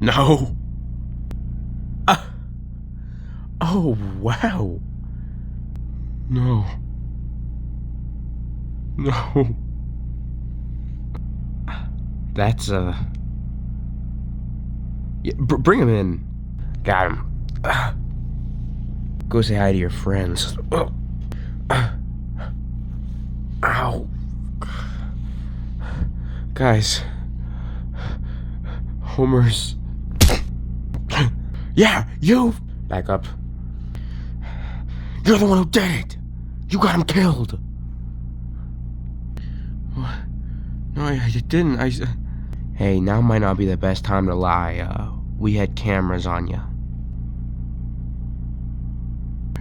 No. Oh, wow. No. No. That's, yeah, bring him in. Got him. Go say hi to your friends. Ow. Guys. Homer's... Yeah, you! Back up. You're the one who did it! You got him killed! What? No, I didn't. Hey, now might not be the best time to lie. We had cameras on you.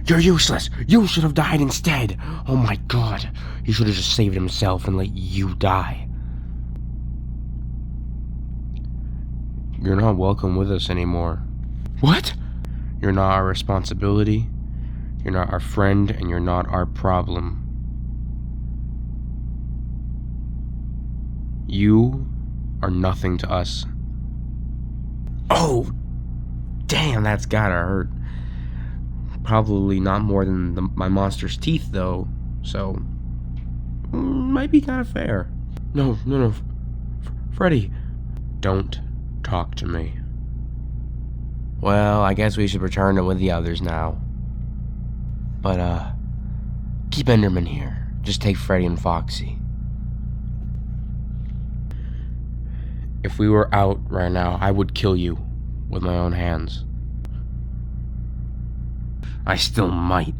You're useless! You should have died instead! Oh my god. He should have just saved himself and let you die. You're not welcome with us anymore. What? You're not our responsibility, you're not our friend, and you're not our problem. You are nothing to us. Oh, damn, that's gotta hurt. Probably not more than my monster's teeth, though, so... might be kind of fair. No. Freddy, don't talk to me. Well, I guess we should return it with the others now. But, keep Enderman here. Just take Freddy and Foxy. If we were out right now, I would kill you with my own hands. I still might.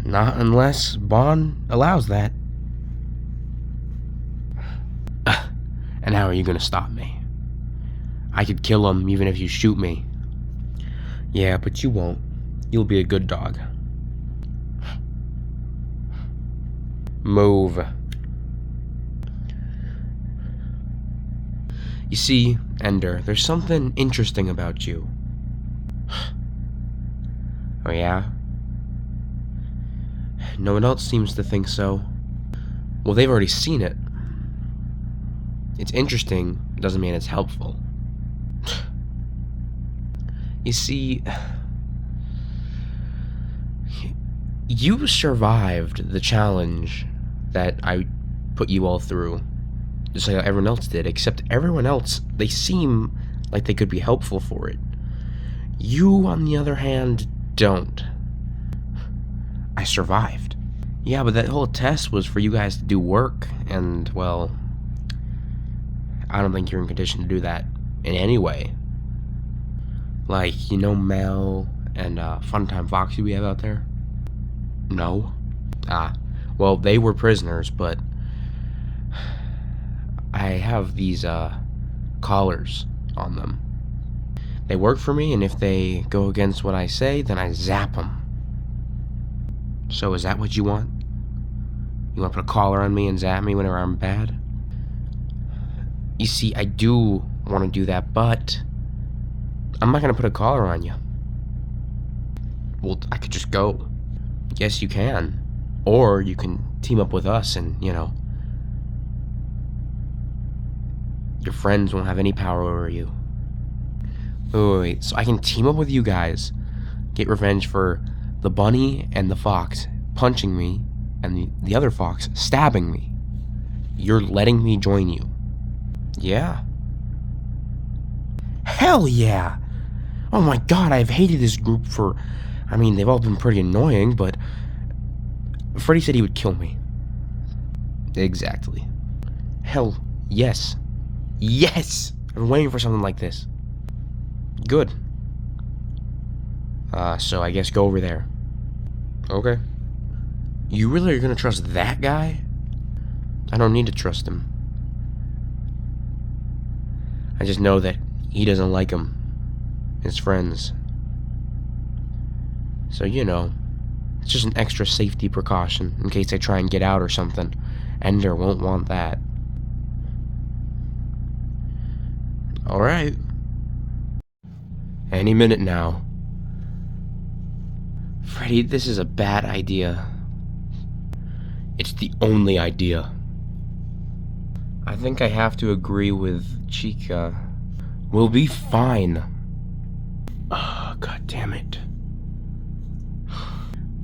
Not unless Bond allows that. And how are you gonna stop me? I could kill him even if you shoot me. Yeah, but you won't. You'll be a good dog. Move. You see, Ender, there's something interesting about you. Oh yeah? No one else seems to think so. Well, they've already seen it. It's interesting, doesn't mean it's helpful. You see, you survived the challenge that I put you all through, just like everyone else did, except everyone else, they seem like they could be helpful for it. You, on the other hand, don't. I survived. Yeah, but that whole test was for you guys to do work, and, well, I don't think you're in condition to do that in any way. Like, you know Mel and Funtime Foxy we have out there? No? Well, they were prisoners, but I have these collars on them. They work for me, and if they go against what I say, then I zap them. So is that what you want? You want to put a collar on me and zap me whenever I'm bad? You see, I do want to do that, but I'm not going to put a collar on you. Well, I could just go. Yes, you can. Or you can team up with us and, you know, your friends won't have any power over you. Wait, so I can team up with you guys, get revenge for the bunny and the fox punching me, and the other fox stabbing me. You're letting me join you. Yeah. Hell yeah! Oh my god, I've hated this group for... I mean, they've all been pretty annoying, but... Freddy said he would kill me. Exactly. Hell, yes. Yes! I've been waiting for something like this. Good. So I guess go over there. Okay. You really are gonna trust that guy? I don't need to trust him. I just know that he doesn't like him. His friends. So, you know, it's just an extra safety precaution in case they try and get out or something. Ender won't want that. Alright. Any minute now. Freddy, this is a bad idea. It's the only idea. I think I have to agree with Chica. We'll be fine. Oh, God damn it.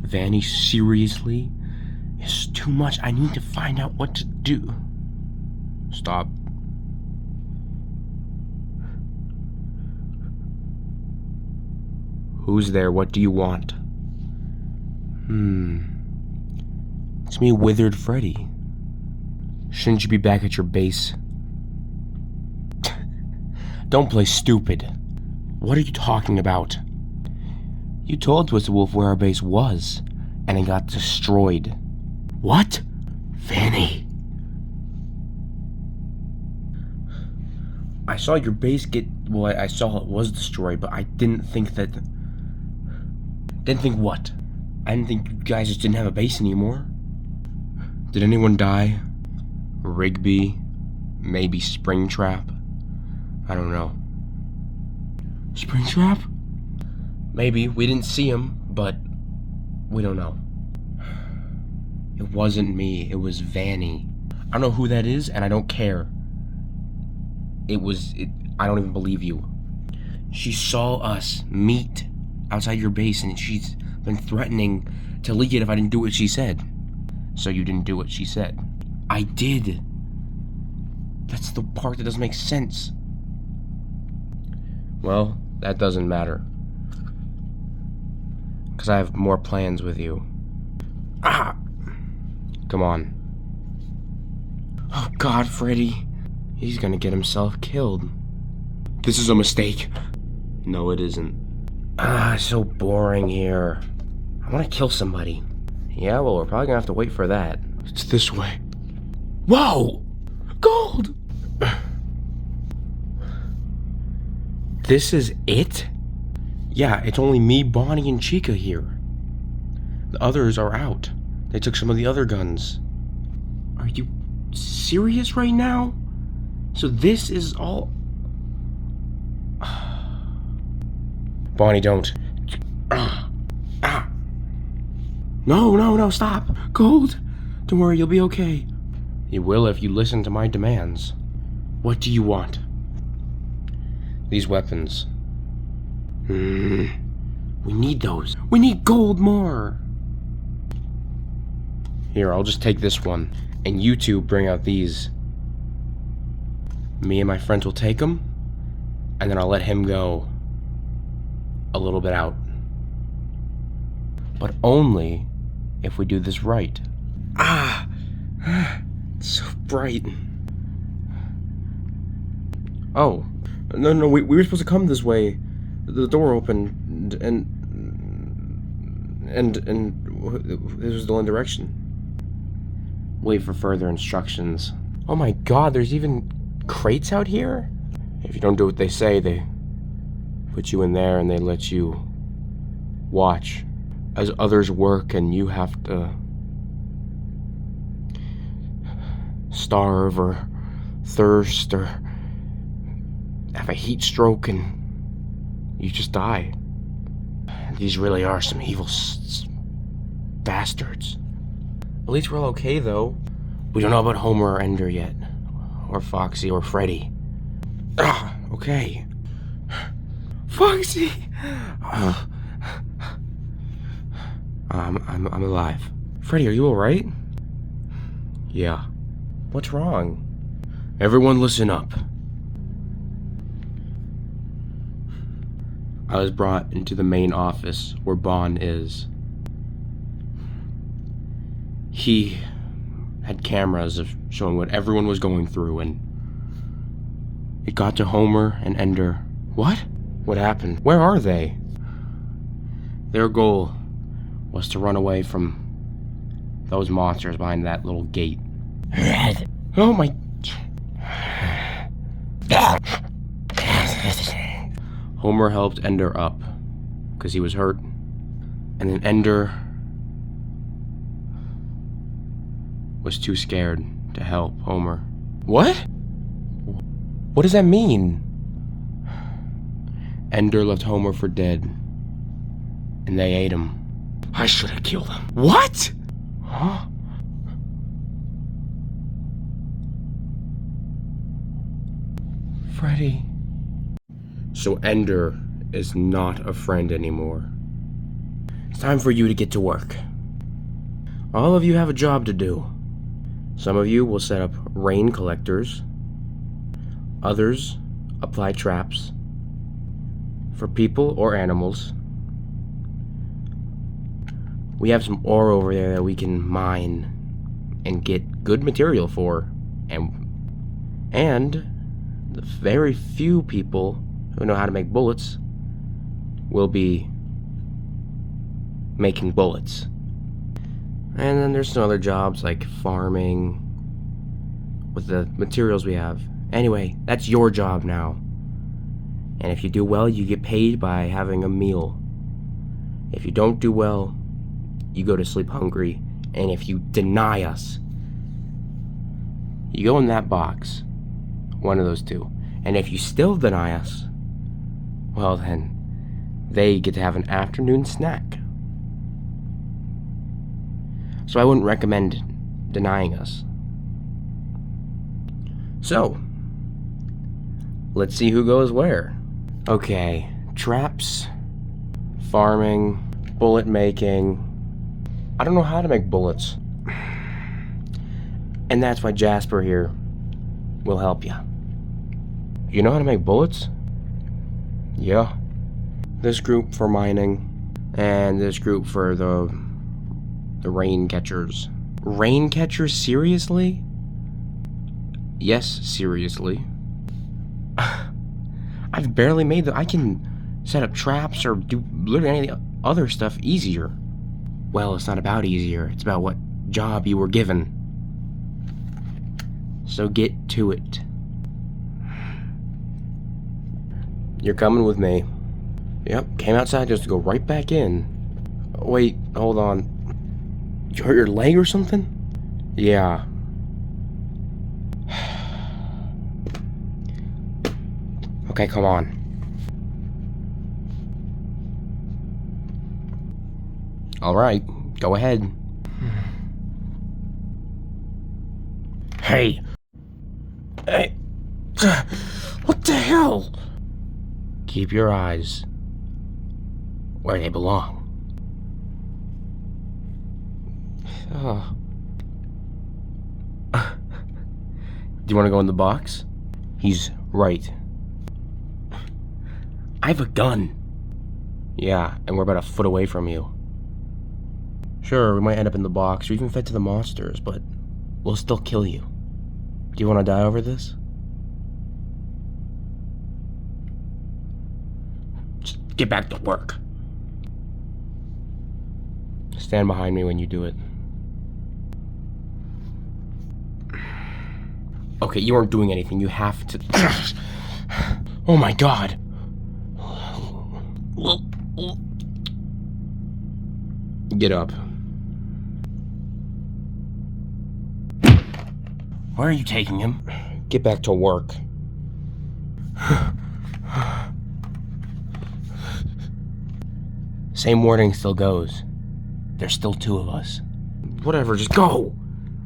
Vanny, seriously? It's too much. I need to find out what to do. Stop. Who's there? What do you want? It's me, Withered Freddy. Shouldn't you be back at your base? Don't play stupid. What are you talking about? You told Twisted Wolf where our base was, and it got destroyed. What? Vanny. I saw your base get... Well, I saw it was destroyed, but I didn't think that... Didn't think what? I didn't think you guys just didn't have a base anymore. Did anyone die? Rigby? Maybe Springtrap? I don't know. Springtrap? Maybe. We didn't see him, but we don't know. It wasn't me. It was Vanny. I don't know who that is, and I don't care. I don't even believe you. She saw us meet outside your base, and she's been threatening to leak it if I didn't do what she said. So you didn't do what she said. I did. That's the part that doesn't make sense. Well, that doesn't matter. Because I have more plans with you. Ah! Come on. Oh God, Freddy. He's gonna get himself killed. This is a mistake. No, it isn't. It's so boring here. I want to kill somebody. Yeah, well, we're probably gonna have to wait for that. It's this way. Whoa! Gold! This is it? Yeah, it's only me, Bonnie, and Chica here. The others are out. They took some of the other guns. Are you serious right now? So this is all... Bonnie, don't. No, stop. Gold. Don't worry, you'll be okay. You will if you listen to my demands. What do you want? These weapons. We need those. We need gold more. Here, I'll just take this one. And you two bring out these. Me and my friends will take them. And then I'll let him go a little bit out. But only if we do this right. It's so bright. Oh. No, we were supposed to come this way. The door opened, and this was the one direction. Wait for further instructions. Oh my God, there's even crates out here? If you don't do what they say, they put you in there and they let you watch as others work, and you have to starve or thirst or have a heat stroke and you just die. These really are some evil bastards. At least we're all okay, though. We don't know about Homer or Ender yet. Or Foxy or Freddy. Okay. Foxy! I'm alive. Freddy, are you alright? Yeah. What's wrong? Everyone listen up. I was brought into the main office where Bon is. He had cameras of showing what everyone was going through, and it got to Homer and Ender. What? What happened? Where are they? Their goal was to run away from those monsters behind that little gate. Oh my... Homer helped Ender up, because he was hurt. And then Ender was too scared to help Homer. What? What does that mean? Ender left Homer for dead, and they ate him. I should have killed him. What? Huh? Freddy. So Ender is not a friend anymore. It's time for you to get to work. All of you have a job to do. Some of you will set up rain collectors. Others apply traps for people or animals. We have some ore over there that we can mine and get good material for, and the very few people who know how to make bullets will be making bullets. And then there's some other jobs like farming with the materials we have. Anyway, that's your job now. And if you do well, you get paid by having a meal. If you don't do well, you go to sleep hungry. And if you deny us, you go in that box. One of those two. And if you still deny us, well then, they get to have an afternoon snack. So I wouldn't recommend denying us. So, let's see who goes where. Okay, traps, farming, bullet making. I don't know how to make bullets. And that's why Jasper here will help you. You know how to make bullets? Yeah. This group for mining, and this group for the rain catchers. Rain catchers? Seriously? Yes, seriously. I've barely made I can set up traps or do literally any other stuff easier. Well, it's not about easier. It's about what job you were given. So get to it. You're coming with me. Yep, came outside just to go right back in. Wait, hold on. You hurt your leg or something? Yeah. Okay, come on. Alright, go ahead. Hey! Hey! What the hell? Keep your eyes where they belong. Oh. Do you want to go in the box? He's right. I have a gun. Yeah, and we're about a foot away from you. Sure, we might end up in the box or even fed to the monsters, but we'll still kill you. Do you want to die over this? Just get back to work. Stand behind me when you do it. Okay, you aren't doing anything. You have to... Oh my god. Get up. Where are you taking him? Get back to work. Same wording still goes. There's still two of us. Whatever, just go!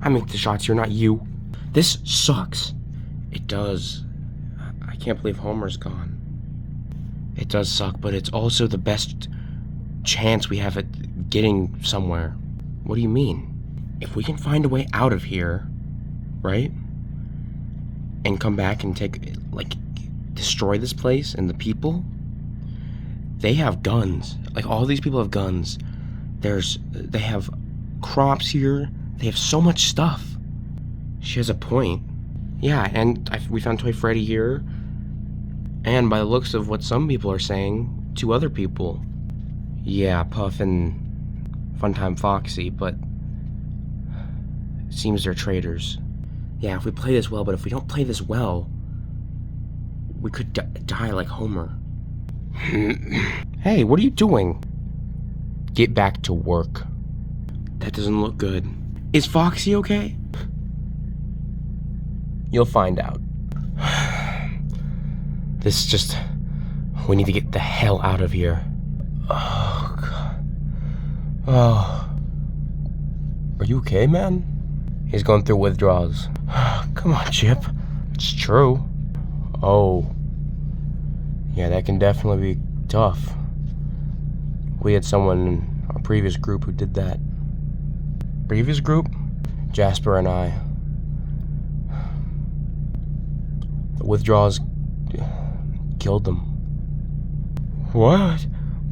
I make the shots here, not you. This sucks. It does. I can't believe Homer's gone. It does suck, but it's also the best chance we have at getting somewhere. What do you mean? If we can find a way out of here, right? And come back and destroy this place and the people, they have guns. Like, all these people have guns. They have crops here. They have so much stuff. She has a point. Yeah, and we found Toy Freddy here. And by the looks of what some people are saying, 2 other people. Yeah, Puff and Funtime Foxy, but it seems they're traitors. Yeah, if we play this well, but if we don't play this well, we could die like Homer. Hey, what are you doing? Get back to work. That doesn't look good. Is Foxy okay? You'll find out. We need to get the hell out of here. Oh, God. Oh. Are you okay, man? He's going through withdrawals. Come on, Chip. It's true. Oh. Yeah, that can definitely be tough. We had someone in our previous group who did that. Previous group? Jasper and I. The withdrawals killed them. What?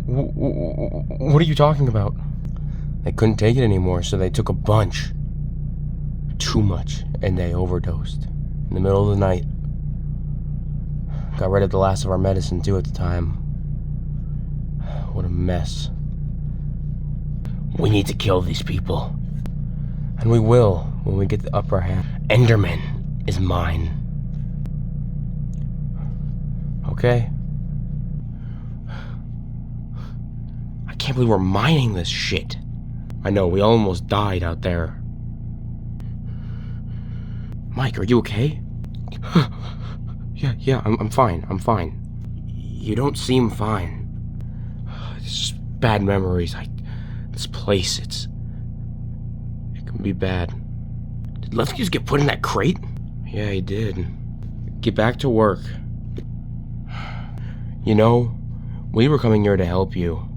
What are you talking about? They couldn't take it anymore, so they took a bunch. Too much, and they overdosed. In the middle of the night. Got rid of the last of our medicine, too, at the time. What a mess. We need to kill these people. And we will, when we get the upper hand. Enderman is mine. Okay? I can't believe we're mining this shit. I know, we almost died out there. Mike, are you okay? Yeah, I'm fine, I'm fine. You don't seem fine. It's just bad memories. This place, it can be bad. Did Lefty just get put in that crate? Yeah, he did. Get back to work. You know, we were coming here to help you.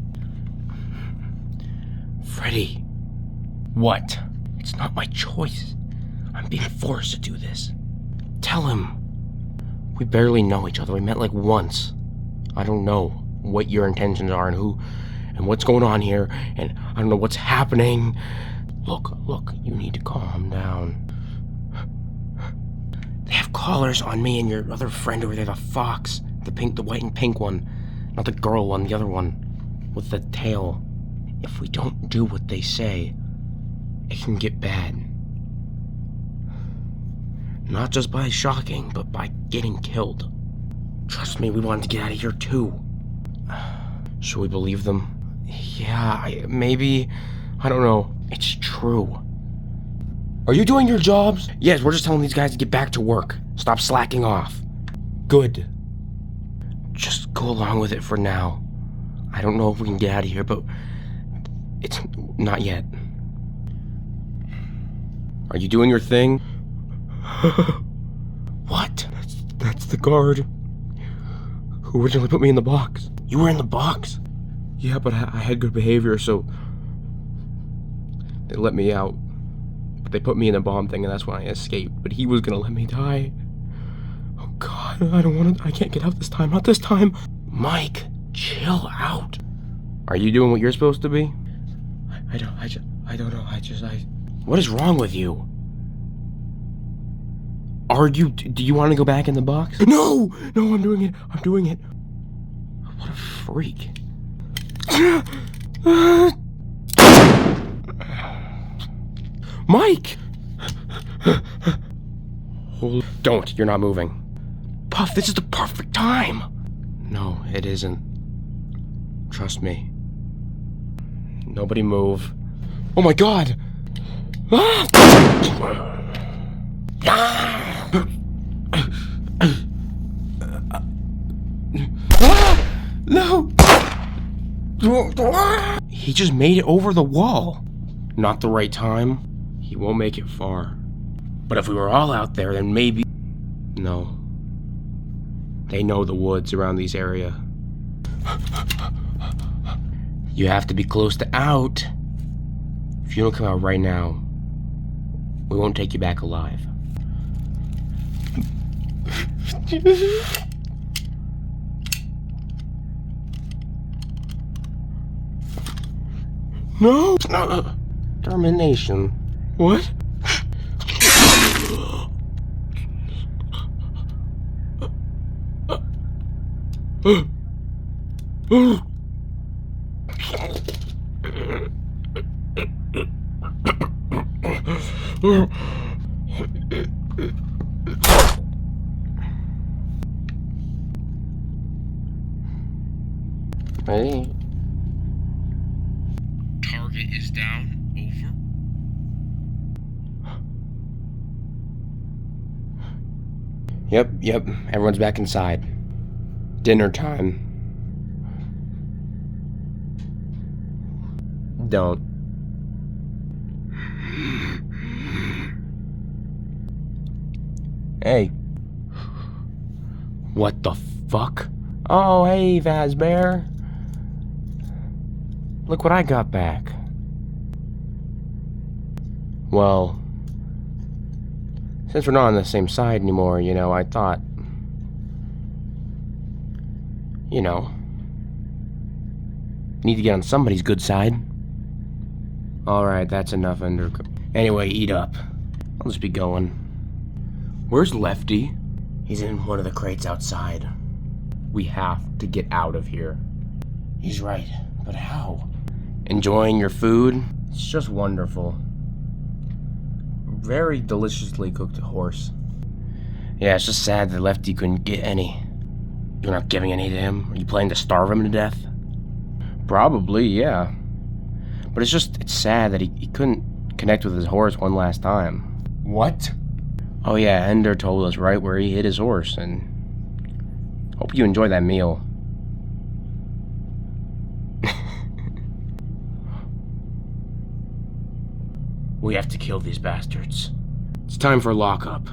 Freddy. What? It's not my choice. I'm being forced to do this. Tell him. We barely know each other. We met like once. I don't know what your intentions are and what's going on here, and I don't know what's happening. Look, you need to calm down. They have collars on me and your other friend over there, the fox. The white and pink one. Not the girl one, the other one. With the tail. If we don't do what they say, it can get bad. Not just by shocking, but by getting killed. Trust me, we wanted to get out of here too. Should we believe them? Yeah, maybe. I don't know. It's true. Are you doing your jobs? Yes, we're just telling these guys to get back to work. Stop slacking off. Good. Just go along with it for now. I don't know if we can get out of here, but it's not yet. Are you doing your thing? What? That's the guard who originally put me in the box. You were in the box? Yeah, but I had good behavior, so they let me out. But they put me in the bomb thing, and that's when I escaped. But he was gonna let me die. Oh God, I can't get out this time, not this time. Mike, chill out. Are you doing what you're supposed to be? I don't know, What is wrong with you? Do you want to go back in the box? No, I'm doing it. What a freak. Mike! Don't, you're not moving. Puff, this is the perfect time. No, it isn't. Trust me. Nobody move. Oh my God! No! He just made it over the wall. Not the right time. He won't make it far. But if we were all out there, then maybe... No. They know the woods around these area. You have to be close to out. If you don't come out right now, we won't take you back alive. No! Termination. What? Hey. Target is down. Over. Yep. Everyone's back inside. Dinner time. Don't. Hey. What the fuck? Oh, hey, Vazbear. Look what I got back. Well, since we're not on the same side anymore, you know, I thought, you know, need to get on somebody's good side. Alright, that's enough under... Anyway, eat up. I'll just be going. Where's Lefty? He's in one of the crates outside. We have to get out of here. He's right, but how? Enjoying your food? It's just wonderful. Very deliciously cooked horse. Yeah, it's just sad that Lefty couldn't get any. You're not giving any to him? Are you planning to starve him to death? Probably, yeah. But it's sad that he couldn't connect with his horse one last time. What? Oh yeah, Ender told us right where he hid his horse, and hope you enjoy that meal. We have to kill these bastards. It's time for lockup.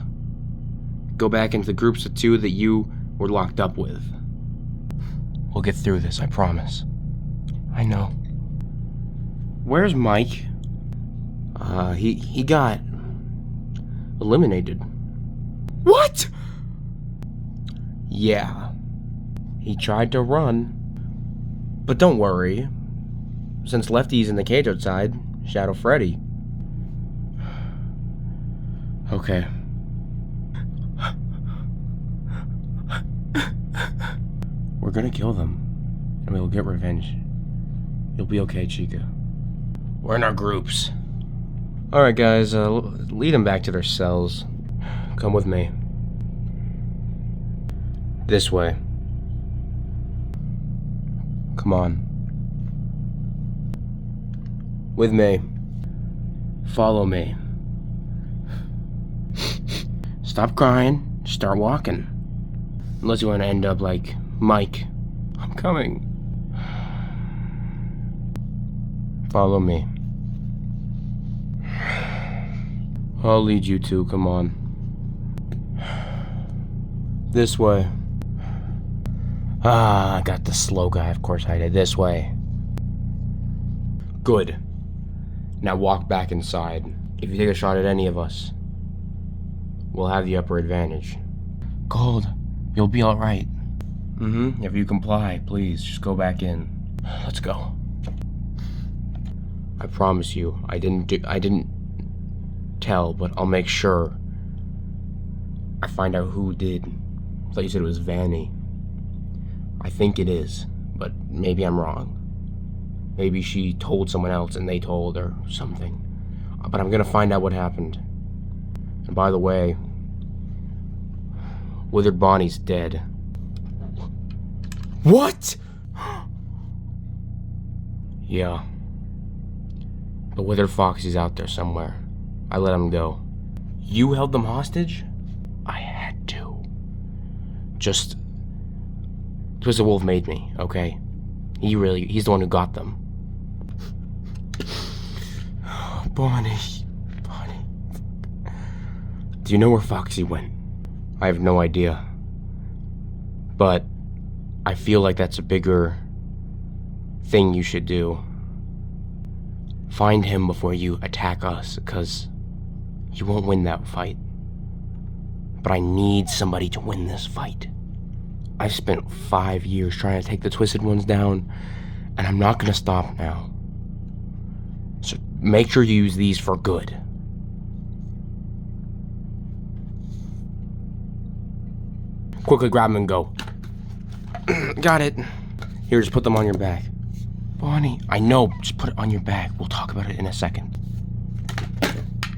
Go back into the groups of 2 that you were locked up with. We'll get through this, I promise. I know. Where's Mike? He got eliminated. What? Yeah. He tried to run. But don't worry. Since Lefty's in the cage outside, Shadow Freddy. Okay. We're gonna kill them, and we'll get revenge. You'll be okay, Chica. We're in our groups. Alright guys, lead them back to their cells. Come with me. This way. Come on. With me. Follow me. Stop crying, start walking. Unless you want to end up like Mike. I'm coming. Follow me. I'll lead you two, come on. This way. Ah, I got the slow guy, of course I did. This way. Good. Now walk back inside. If you take a shot at any of us, we'll have the upper advantage. Gold, you'll be alright. If you comply, please, just go back in. Let's go. I promise you, I didn't tell, but I'll make sure I find out who did. I thought you said it was Vanny. I think it is, but maybe I'm wrong. Maybe she told someone else and they told her something. But I'm gonna find out what happened. And by the way, Withered Bonnie's dead. What? Yeah. The Withered Foxy's out there somewhere. I let him go. You held them hostage? I had to. Just... Twisted Wolf made me, okay? He's the one who got them. Bonnie. Do you know where Foxy went? I have no idea. But I feel like that's a bigger thing you should do. Find him before you attack us, because you won't win that fight. But I need somebody to win this fight. I've spent 5 years trying to take the Twisted Ones down, and I'm not gonna stop now. So make sure you use these for good. Quickly grab them and go. Got it. Here, just put them on your back. Bonnie, I know, just put it on your back. We'll talk about it in a second.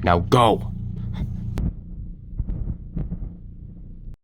Now go.